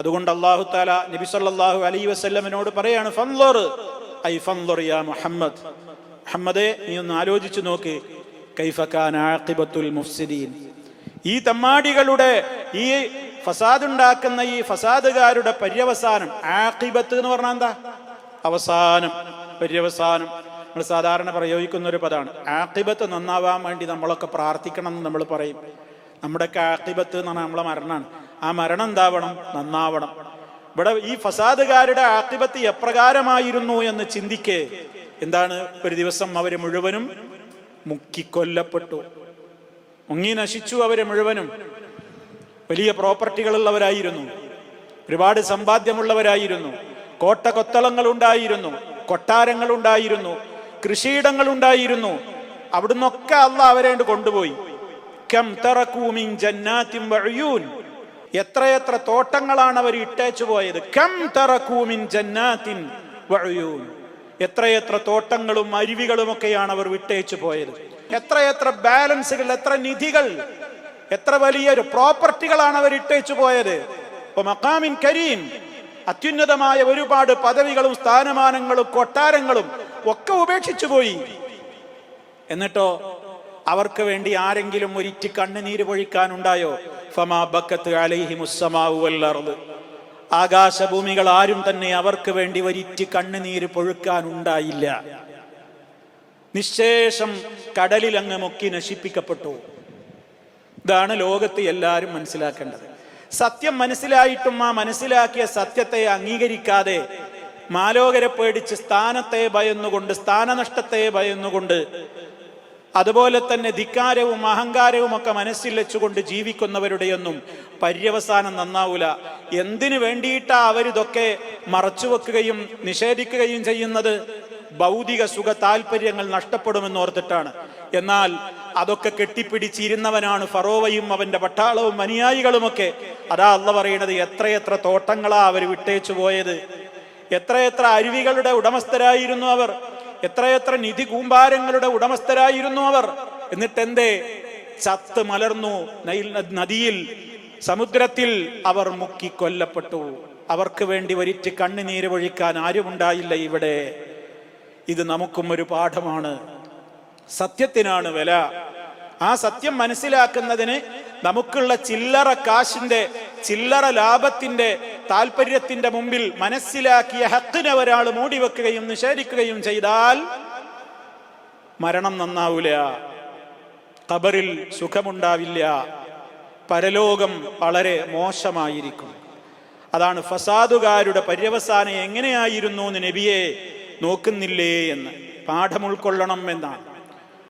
അതുകൊണ്ട് അല്ലാഹു തആല നബി സല്ലല്ലാഹു അലൈഹി വസല്ലമയോട് പറയാണ്, ഫൻളുർ ഐ ഫൻളുർ യാ മുഹമ്മദ്, മുഹമ്മദേ നീ ഒന്ന് ആലോചിച്ചു നോക്ക്, കൈഫ കാന ആഖിബത്തുൽ മുഫ്സിദീൻ, ഈ തമ്മാടികളുടെ, ഈ ഫസാദ് ഉണ്ടാക്കുന്ന ഈ ഫസാദുകാരുടെ പര്യവസാനം. ആഖിബത്ത് എന്ന് പറഞ്ഞാൽ എന്താ? അവസാനം, പര്യവസാനം. നമ്മൾ സാധാരണ പ്രയോഗിക്കുന്ന ഒരു പദമാണ്. ആഖിബത്ത് നന്നാവാൻ വേണ്ടി നമ്മളൊക്കെ പ്രാർത്ഥിക്കണം എന്ന് നമ്മൾ പറയും. നമ്മുടെയൊക്കെ ആഖിബത്ത് എന്ന് പറഞ്ഞാൽ നമ്മളെ മരണമാണ്. ആ മരണം എന്താവണം? നന്നാവണം. ഇവിടെ ഈ ഫസാദുകാരുടെ ആഖിബത്ത് എപ്രകാരമായിരുന്നു എന്ന് ചിന്തിക്കേ. എന്താണ്? ഒരു ദിവസം അവര് മുഴുവനും മുക്കിക്കൊല്ലപ്പെട്ടു, മുങ്ങി നശിച്ചു. അവര് മുഴുവനും വലിയ പ്രോപ്പർട്ടികളുള്ളവരായിരുന്നു, ഒരുപാട് സമ്പാദ്യമുള്ളവരായിരുന്നു, കോട്ടകൊത്തളങ്ങൾ ഉണ്ടായിരുന്നു, കൊട്ടാരങ്ങൾ ഉണ്ടായിരുന്നു, കൃഷിയിടങ്ങൾ ഉണ്ടായിരുന്നു. അവിടുന്നൊക്കെ അല്ലാഹ് അവരെ കൊണ്ടുപോയി. കം തറകൂ മിൻ ജന്നാത്തിൻ വഉയൂൻ, എത്രയെത്ര തോട്ടങ്ങളാണ് അവർ ഇട്ടേച്ചു പോയത്. കം തറകൂ മിൻ ജന്നാത്തിൻ വഉയൂൻ, എത്രയെത്ര തോട്ടങ്ങളും അരുവികളും ഒക്കെയാണ് അവർ വിട്ടേച്ചു പോയത്. എത്രയെത്ര ബാലൻസുകൾ, എത്ര നിധികൾ, എത്ര വലിയൊരു പ്രോപ്പർട്ടികളാണ് അവർ ഇട്ടേച്ചു പോയത്. ഇപ്പൊ മഖാമിൻ കരീം, അത്യുന്നതമായ ഒരുപാട് പദവികളും സ്ഥാനമാനങ്ങളും കൊട്ടാരങ്ങളും ഒക്കെ ഉപേക്ഷിച്ചു പോയി. എന്നിട്ടോ അവർക്ക് വേണ്ടി ആരെങ്കിലും ഒരിറ്റ് കണ്ണുനീര് പൊഴിക്കാനുണ്ടായോ? ഫമാ ബക്കത്ത് അലൈഹിമുസ് സമാഉ വൽ അർദ്, ആകാശഭൂമികൾ ആരും തന്നെ അവർക്ക് വേണ്ടി ഒരിറ്റ് കണ്ണുനീര് പൊഴുക്കാനുണ്ടായില്ല. നിശേഷം കടലിൽ അങ്ങ് മുക്കി നശിപ്പിക്കപ്പെട്ടു. ഇതാണ് ലോകത്ത് എല്ലാവരും മനസ്സിലാക്കേണ്ടത്. സത്യം മനസ്സിലായിട്ടും ആ മനസ്സിലാക്കിയ സത്യത്തെ അംഗീകരിക്കാതെ മാലോകരെ പേടിച്ച് സ്ഥാനത്തെ ഭയന്നുകൊണ്ട്, സ്ഥാനനഷ്ടത്തെ ഭയന്നുകൊണ്ട്, അതുപോലെ തന്നെ ധിക്കാരവും അഹങ്കാരവും ഒക്കെ മനസ്സിൽ വെച്ചുകൊണ്ട് ജീവിക്കുന്നവരുടെയൊന്നും പര്യവസാനം നന്നാവൂല. എന്തിനു വേണ്ടിയിട്ടാ അവരിതൊക്കെ മറച്ചുവെക്കുകയും നിഷേധിക്കുകയും ചെയ്യുന്നത്? ഭൗതിക സുഖ താല്പര്യങ്ങൾ നഷ്ടപ്പെടുമെന്നോർത്തിട്ടാണ്. എന്നാൽ അതൊക്കെ കെട്ടിപ്പിടിച്ചിരുന്നവനാണ് ഫറോവയും അവന്റെ പട്ടാളവും അനുയായികളുമൊക്കെ. അതാ അല്ലാഹ് പറയുന്നത്, എത്രയെത്ര തോട്ടങ്ങളാ അവർ വിട്ടേച്ചു പോയത്, എത്രയെത്ര അരുവികളുടെ ഉടമസ്ഥരായിരുന്നു അവർ, എത്രയെത്ര നിധി കൂമ്പാരങ്ങളുടെ ഉടമസ്ഥരായിരുന്നു അവർ. എന്നിട്ടെന്തേ? ചത്ത് മലർന്നു നൈൽ നദിയിൽ, സമുദ്രത്തിൽ അവർ മുക്കിക്കൊല്ലപ്പെട്ടു. അവർക്ക് വേണ്ടി ഒരിറ്റ് കണ്ണുനീര് പൊഴിക്കാൻ ആരുമുണ്ടായില്ല ഇവിടെ. ഇത് നമുക്കും ഒരു പാഠമാണ്. സത്യത്തിനാണ് വില. ആ സത്യം മനസ്സിലാക്കുന്നതിന് നമുക്കുള്ള ചില്ലറ കാശിന്റെ, ചില്ലറ ലാഭത്തിന്റെ, താല്പര്യത്തിന്റെ മുമ്പിൽ മനസ്സിലാക്കിയ ഹക്കിനെ ഒരാൾ മൂടിവെക്കുകയും നിഷേധിക്കുകയും ചെയ്താൽ മരണം നന്നാവൂല, ഖബറിൽ സുഖമുണ്ടാവില്ല, പരലോകം വളരെ മോശമായിരിക്കും. അതാണ് ഫസാദുകാരുടെ പര്യവസാനം എങ്ങനെയായിരുന്നു എന്ന് നബിയെ നോക്കുന്നില്ലേ എന്ന് പാഠം ഉൾക്കൊള്ളണം എന്നാണ്.